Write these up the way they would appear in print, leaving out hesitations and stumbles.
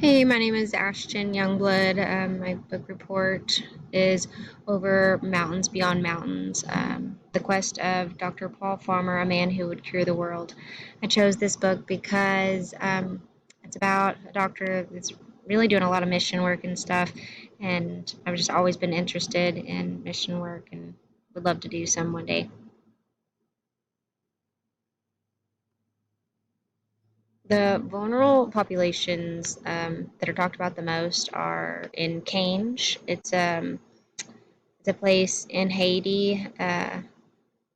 Hey, my name is Ashton Youngblood. My book report is Over Mountains Beyond Mountains, The Quest of Dr. Paul Farmer, a Man Who Would Cure the World. I chose this book because it's about a doctor that's really doing a lot of mission work and stuff, and I've just always been interested in mission work and would love to do some one day. The vulnerable populations that are talked about the most are in Cange. It's a place in Haiti.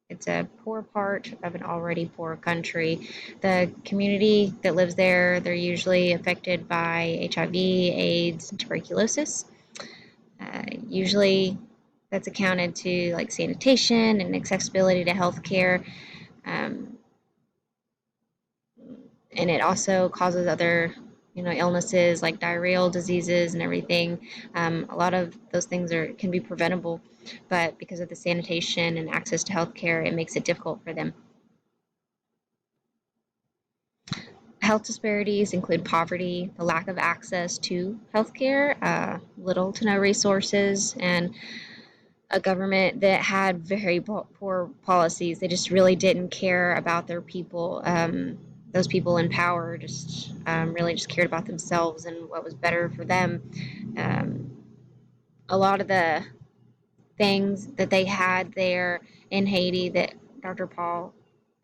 It's a poor part of an already poor country. The community that lives there, they're usually affected by HIV, AIDS, and tuberculosis. Usually, that's accounted to like sanitation and accessibility to healthcare. Um, and it also causes other illnesses like diarrheal diseases and everything. A lot of those things can be preventable, but because of the sanitation and access to healthcare, it makes it difficult for them. Health disparities include poverty, the lack of access to healthcare, little to no resources, and a government that had very poor policies. They just really didn't care about their people. Those people in power just really just cared about themselves and what was better for them. Um, a lot of the things that they had there in Haiti that Dr. Paul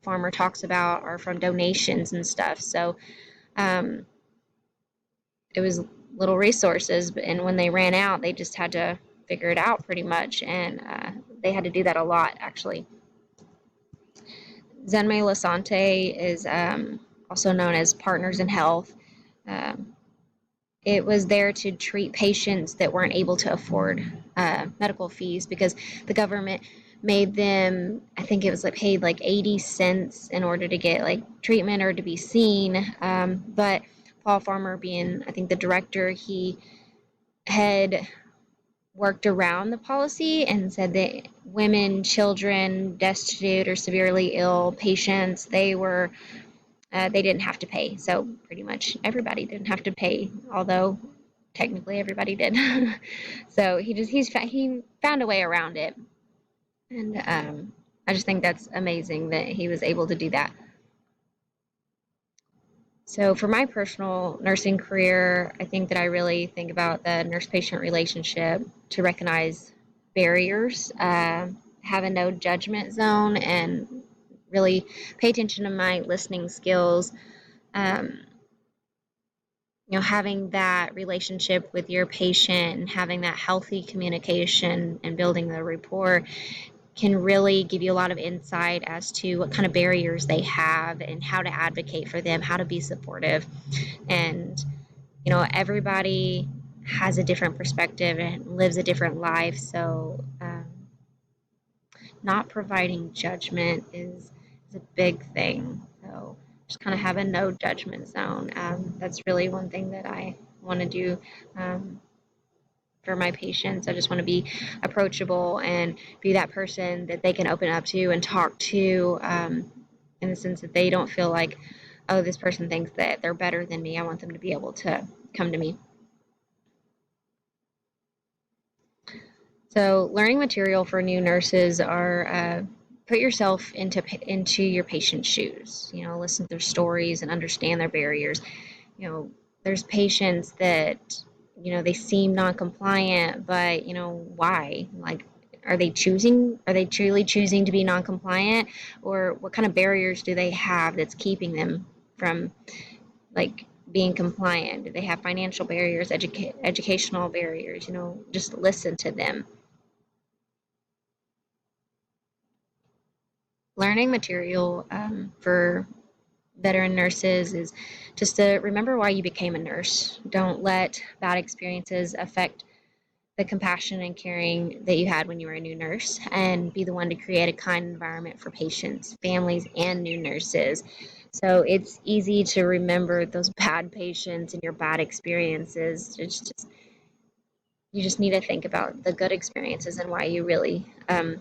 Farmer talks about are from donations and stuff. So um, it was little resources, and when they ran out, they just had to figure it out pretty much, and they had to do that a lot actually. Zenme Lasante is also known as Partners in Health. Um, it was there to treat patients that weren't able to afford medical fees because the government made them, I think it was like paid like 80 cents in order to get like treatment or to be seen. But Paul Farmer, being I think the director, he had worked around the policy and said that women, children, destitute or severely ill patients, they didn't have to pay. So pretty much everybody didn't have to pay, although technically everybody did. So he found a way around it, and I just think that's amazing that he was able to do that. So for my personal nursing career, I think that I really think about the nurse-patient relationship to recognize barriers, have a no judgment zone, and really pay attention to my listening skills. Um, having that relationship with your patient and having that healthy communication and building the rapport can really give you a lot of insight as to what kind of barriers they have and how to advocate for them, how to be supportive. And, everybody has a different perspective and lives a different life. So, not providing judgment is a big thing. So, just kind of have a no judgment zone. That's really one thing that I want to do. Um, for my patients. I just want to be approachable and be that person that they can open up to and talk to, in the sense that they don't feel like, oh, this person thinks that they're better than me. I want them to be able to come to me. So learning material for new nurses are put yourself into your patient's shoes. Listen to their stories and understand their barriers. There's patients that they seem non-compliant, but why? Like, are they truly choosing to be non-compliant, or what kind of barriers do they have that's keeping them from like being compliant? Do they have financial barriers, educational barriers? Just listen to them. Learning material for veteran nurses is just to remember why you became a nurse. Don't let bad experiences affect the compassion and caring that you had when you were a new nurse, and be the one to create a kind environment for patients, families, and new nurses. So it's easy to remember those bad patients and your bad experiences. You just need to think about the good experiences and why you really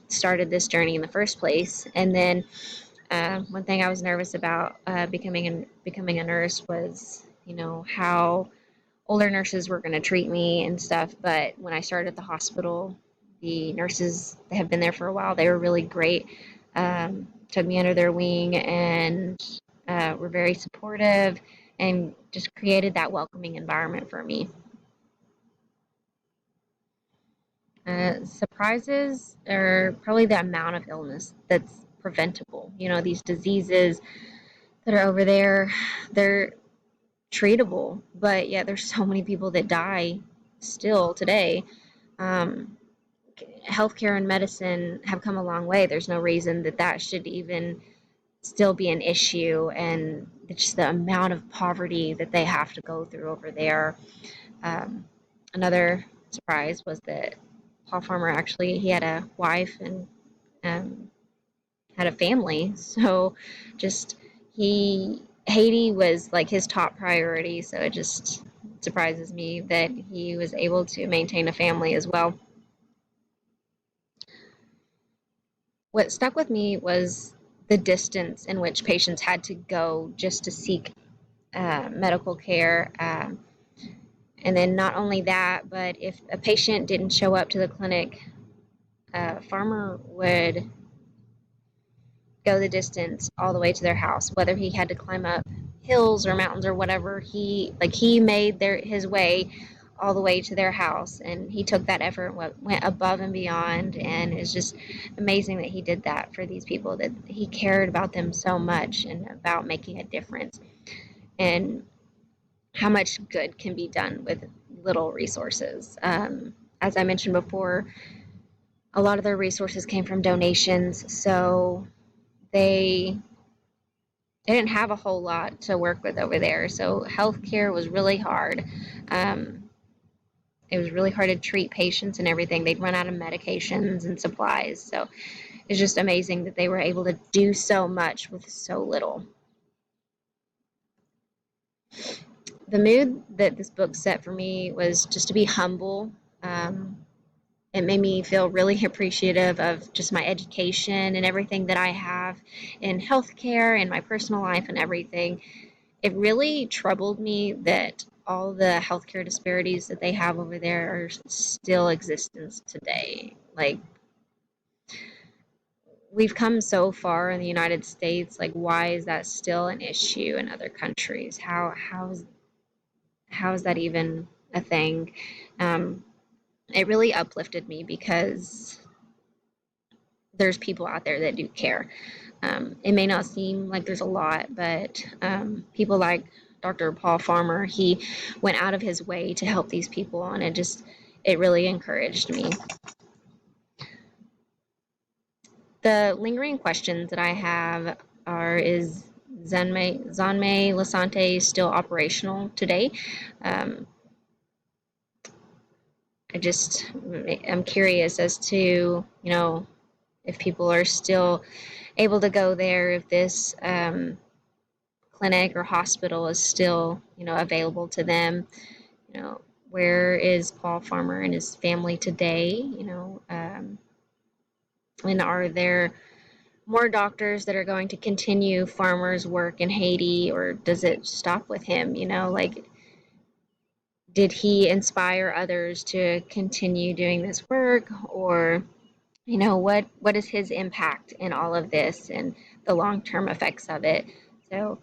started this journey in the first place. And then one thing I was nervous about becoming a nurse was, how older nurses were going to treat me and stuff. But when I started at the hospital, the nurses that have been there for a while, they were really great. Took me under their wing and were very supportive and just created that welcoming environment for me. Surprises are probably the amount of illness that's preventable. These diseases that are over there, they're treatable, but yet there's so many people that die still today. Um, Healthcare and medicine have come a long way. There's no reason that should even still be an issue, and just the amount of poverty that they have to go through over there. Um, Another surprise was that Paul Farmer he had a wife and um, had a family. So just Haiti was like his top priority. So it just surprises me that he was able to maintain a family as well. What stuck with me was the distance in which patients had to go just to seek medical care. And then not only that, but if a patient didn't show up to the clinic, Farmer would go the distance all the way to their house, whether he had to climb up hills or mountains or whatever. He made his way all the way to their house, and he took that effort, went above and beyond, and it's just amazing that he did that for these people, that he cared about them so much and about making a difference, and how much good can be done with little resources. As I mentioned before, a lot of their resources came from donations, so they didn't have a whole lot to work with over there. So healthcare was really hard. Um, it was really hard to treat patients and everything. They'd run out of medications and supplies. So it's just amazing that they were able to do so much with so little. The mood that this book set for me was just to be humble. It made me feel really appreciative of just my education and everything that I have in healthcare and my personal life and everything. It really troubled me that all the healthcare disparities that they have over there are still existence today. Like, we've come so far in the United States. Like, why is that still an issue in other countries? How is that even a thing? It really uplifted me because there's people out there that do care. It may not seem like there's a lot, but people like Dr. Paul Farmer, he went out of his way to help these people, and it really encouraged me. The lingering questions that I have are: is Zanme Lasante still operational today? Um, I'm curious as to, if people are still able to go there, if this clinic or hospital is still, available to them. Where is Paul Farmer and his family today? And are there more doctors that are going to continue Farmer's work in Haiti, or does it stop with him? Like, did he inspire others to continue doing this work, or what is his impact in all of this and the long-term effects of it? So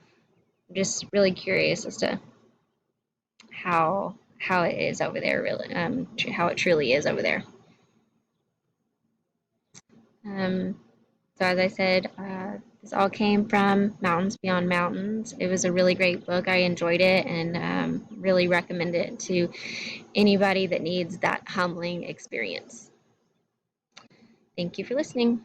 I'm just really curious as to how it is over there, really, how it truly is over there. So as I said, this all came from Mountains Beyond Mountains. It was a really great book. I enjoyed it, and really recommend it to anybody that needs that humbling experience. Thank you for listening.